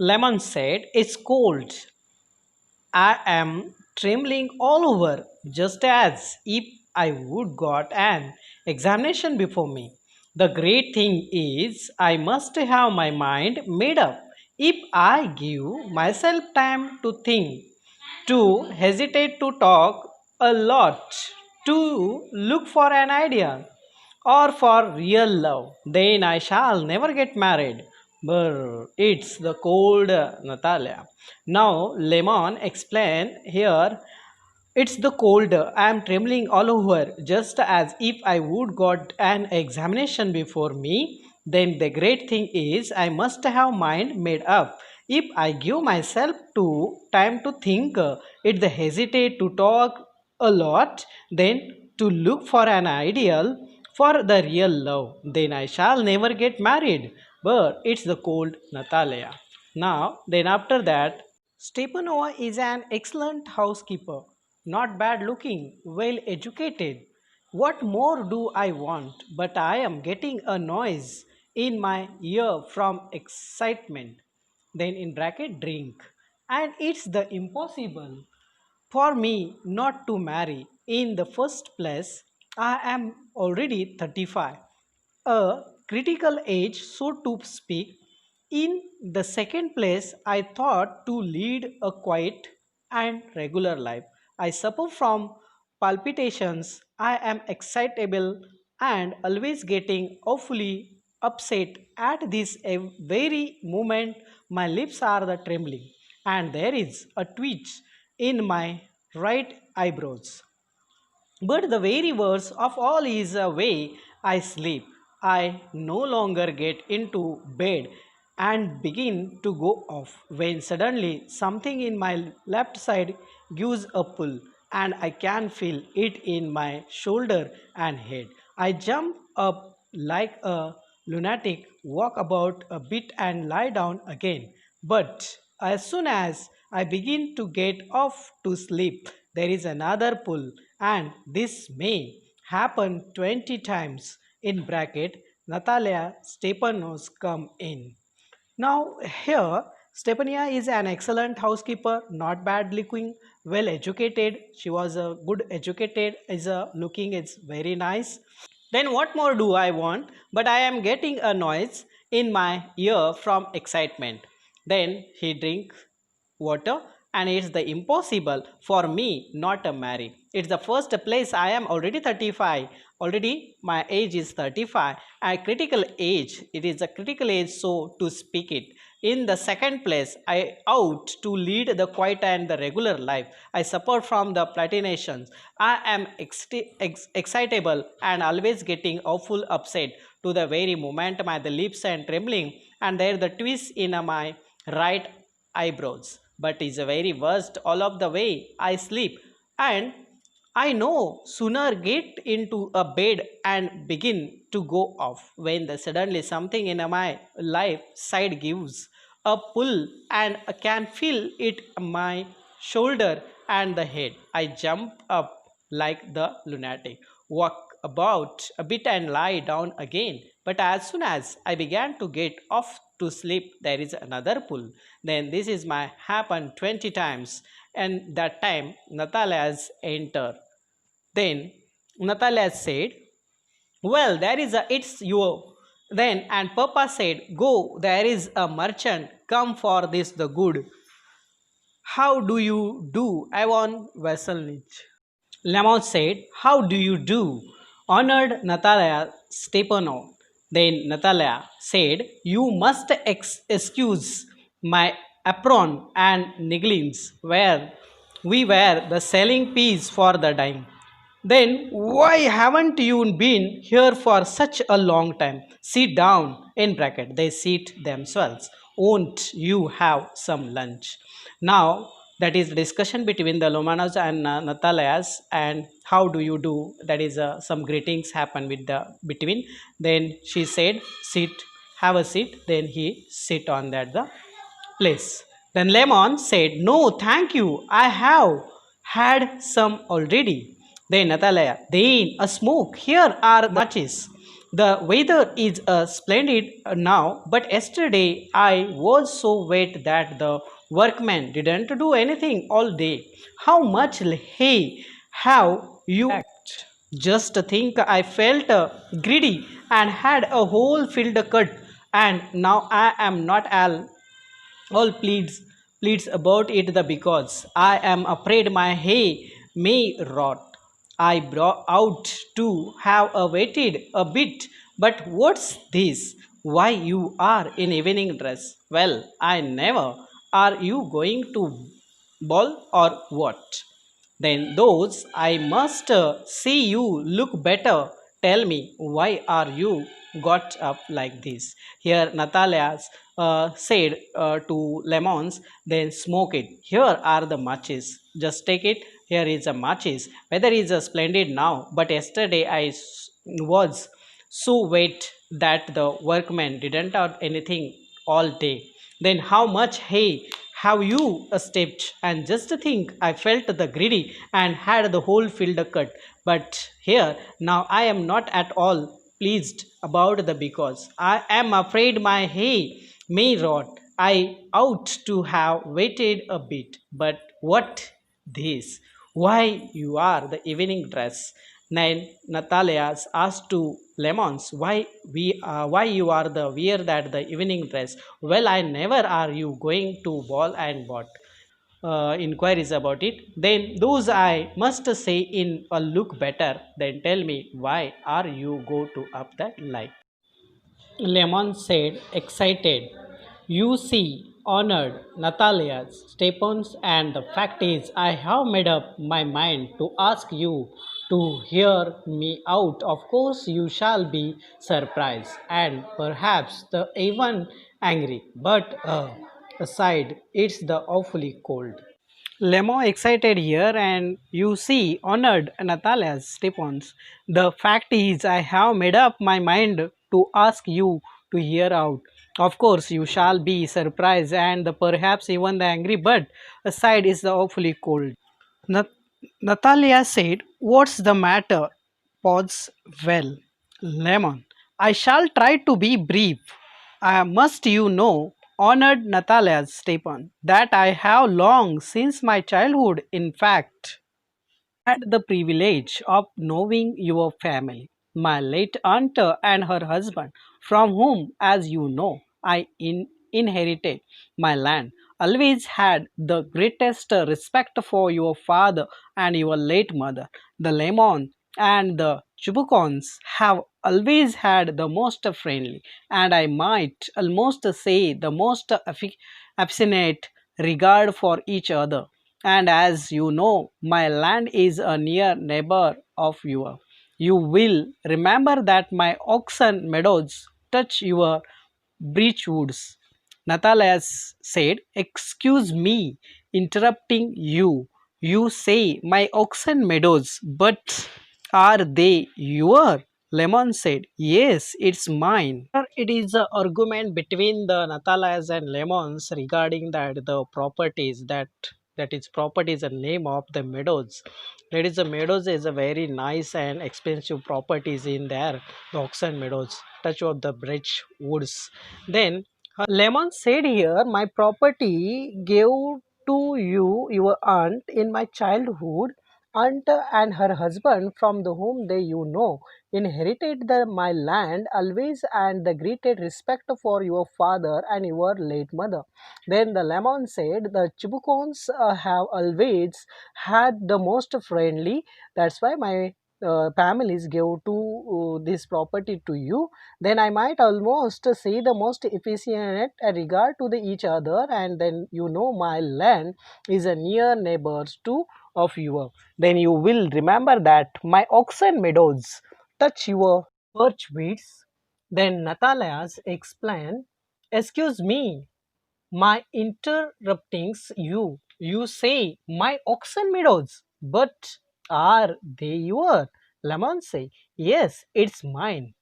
Lemon said, "It's cold. I am trembling all over, just as if I would got an examination before me. The great thing is, I must have my mind made up. If I give myself time to think, to hesitate to talk a lot, to look for an idea, or for real love, then I shall never get married." Brr, it's the cold, Natalia. Now, Lemon explain here, "It's the cold. I am trembling all over, just as if I would got an examination before me. Then the great thing is, I must have mind made up. If I give myself to time to think, it the hesitate to talk a lot, then to look for an ideal, for the real love, then I shall never get married." But it's the cold, Natalia. Now, then after that, Stepanova is an excellent housekeeper, not bad looking, well educated. What more do I want? But I am getting a noise in my ear from excitement. Then in bracket drink. And it's the impossible for me not to marry. In the first place, I am already 35, a critical age, so to speak. In the second place, I thought to lead a quiet and regular life. I suffer from palpitations. I am excitable and always getting awfully upset at this very moment. My lips are the trembling, and there is a twitch in my right eyebrows. But the very worst of all is a way I sleep. I no longer get into bed and begin to go off when suddenly something in my left side gives a pull and I can feel it in my shoulder and head. I jump up like a lunatic, walk about a bit and lie down again. But as soon as I begin to get off to sleep, there is another pull, and this may happen 20 times. In bracket, Natalia Stepanos come in. Now, here, Stepania is an excellent housekeeper, not bad looking, well educated. She was a good educated, is a looking, it's very nice. Then, what more do I want? But I am getting a noise in my ear from excitement. Then he drinks water, and it's the impossible for me not to marry. It's the first place I am already 35. Already my age is 35. A critical age. It is a critical age, so to speak it. In the second place, I out to lead the quiet and the regular life. I suffer from the platinations. I am excitable and always getting awful upset to the very moment my the lips and trembling, and there the twist in my right eyebrows. But is a very worst all of the way I sleep, and I know sooner get into a bed and begin to go off when the suddenly something in my life side gives a pull and I can feel it my shoulder and the head. I jump up like the lunatic, walk about a bit and lie down again. But as soon as I began to get off to sleep, there is another pull. Then this is my happened 20 times, and that time Natalia's enter. Then Natalia said, "Well, there is a it's you." Then and Papa said, "Go, there is a merchant come for this the good." "How do you do, Ivan Vasilnich?" Lemon said, "How do you do, honored Natalia Stepanov?" Then Natalia said, "You must excuse my apron and negligence, where we were the selling peas for the dime." "Then why haven't you been here for such a long time? Sit down." In bracket, they sit themselves. "Won't you have some lunch?" Now, that is discussion between the Lomanos and Natalias, and how do you do? That is some greetings happen with the between. Then she said, "Sit, have a seat." Then he sit on that the place. Then Lemon said, "No, thank you. I have had some already." Then Natalia, "Then a smoke. Here are the matches." The weather is splendid now, but yesterday I was so wet that the workmen didn't do anything all day. How much hay have you packed? Just think, I felt greedy and had a whole field cut, and now I am not all pleads about it the because I am afraid my hay may rot. I brought out to have a waited a bit, but what's this? Why you are in evening dress? Well, I never. Are you going to ball or what? Then those I must see you look better. Tell me, why are you got up like this? Here Natalia said to Lemons, then smoke it. Here are the matches. Just take it. Here is a matches. Weather is splendid now, but yesterday was so wet that the workmen didn't have anything all day. Then how much hay have you stepped? And just think, I felt the greedy and had the whole field cut. But here now I am not at all pleased about the because I am afraid my hay may rot. I ought to have waited a bit. But what this? Why you are the evening dress? Then Natalia asked to Lemons, why you are the wear that the evening dress? Well, I never are you going to ball and what? Inquiries about it. Then those I must say in a look better. Then tell me, why are you go to up that light? Lemon said, excited. You see, honored Natalia Stephens, and the fact is, I have made up my mind to ask you to hear me out. Of course, you shall be surprised and perhaps the even angry, but aside, it's the awfully cold. Lemo excited here, and you see, honored Natalia Stephens. The fact is, I have made up my mind to ask you to hear out. Of course, you shall be surprised and perhaps even the angry, but aside is the awfully cold. Nat- Natalia said, what's the matter? Pause. Well, Lemon, I shall try to be brief. Must you know, honored Natalia Stepan, that I have long since my childhood, in fact, had the privilege of knowing your family, my late aunt and her husband, from whom, as you know, inherited my land. Always had the greatest respect for your father and your late mother. The Lemon and the Chubukons have always had the most friendly, and I might almost say the most affectionate regard for each other. And as you know, my land is a near neighbor of yours. You will remember that my oxen meadows touch your breech woods. Natalia said, excuse me, interrupting you. You say my oxen meadows, but are they your? Lemon said, yes, it's mine. It is an argument between the Natalias and Lemons regarding that the properties that is property is the name of the meadows. That is the meadows is a very nice and expensive properties in there. The oxen meadows, touch of the bridge woods. Then Lemon said here, my property gave to you, your aunt, in my childhood. Aunt and her husband, from the whom they you know, inherited my land always and the greatest respect for your father and your late mother. Then the Lemon said, the Chibukons have always had the most friendly. That's why my families give to this property to you. Then I might almost say the most efficient regard to the each other, and then you know my land is a near neighbors to of your. Then you will remember that my oxen meadows touch your birch weeds. Then Natalias explained, excuse me, my interruptings you. You say my oxen meadows, but are they your? Lemon say, yes, it's mine.